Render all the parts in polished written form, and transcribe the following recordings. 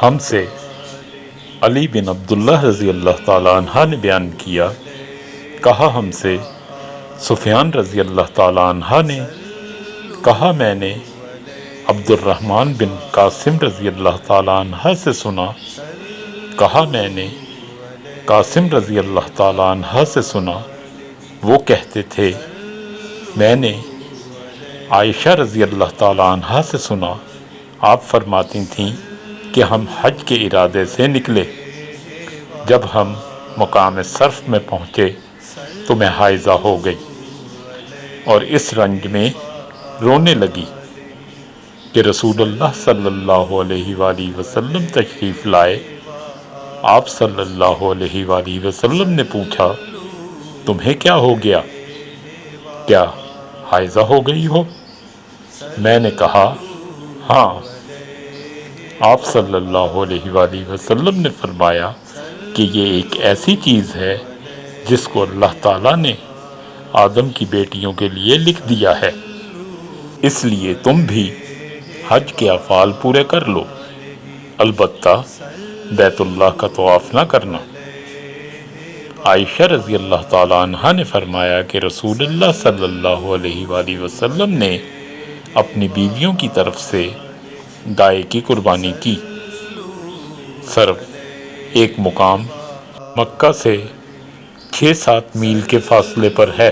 ہم سے علی بن عبداللہ رضی اللہ تعالیٰ عنہ نے بیان کیا، کہا ہم سے سفیان رضی اللہ تعالیٰ عنہ نے کہا، میں نے عبد الرحمن بن قاسم رضی اللہ تعالیٰ عنہ سے سنا، کہا میں نے قاسم رضی اللہ تعالیٰ عنہ سے سنا، وہ کہتے تھے میں نے عائشہ رضی اللہ تعالیٰ عنہ سے سنا، آپ فرماتی تھیں کہ ہم حج کے ارادے سے نکلے، جب ہم مقام صرف میں پہنچے تو میں حائضہ ہو گئی اور اس رنج میں رونے لگی کہ رسول اللہ صلی اللہ علیہ وآلہ وسلم تشریف لائے۔ آپ صلی اللہ علیہ وآلہ وسلم نے پوچھا، تمہیں کیا ہو گیا؟ کیا حائضہ ہو گئی ہو؟ میں نے کہا ہاں۔ آپ صلی اللہ علیہ وآلہ وسلم نے فرمایا کہ یہ ایک ایسی چیز ہے جس کو اللہ تعالیٰ نے آدم کی بیٹیوں کے لیے لکھ دیا ہے، اس لیے تم بھی حج کے افعال پورے کر لو، البتہ بیت اللہ کا طواف نہ کرنا۔ عائشہ رضی اللہ تعالیٰ عنہ نے فرمایا کہ رسول اللہ صلی اللہ علیہ وآلہ وسلم نے اپنی بیویوں کی طرف سے گائے کی قربانی کی۔ صرف ایک مقام مکہ سے 6-7 میل کے فاصلے پر ہے۔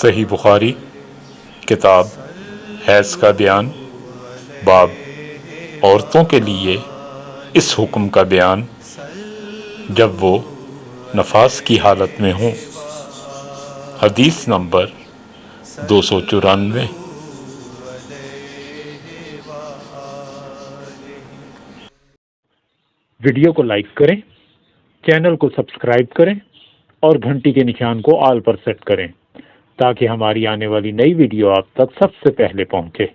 صحیح بخاری، کتاب حیض کا بیان، باب عورتوں کے لیے اس حکم کا بیان جب وہ نفاس کی حالت میں ہوں، حدیث نمبر 294۔ ویڈیو کو لائک کریں، چینل کو سبسکرائب کریں اور گھنٹی کے نشان کو آل پر سیٹ کریں تاکہ ہماری آنے والی نئی ویڈیو آپ تک سب سے پہلے پہنچے۔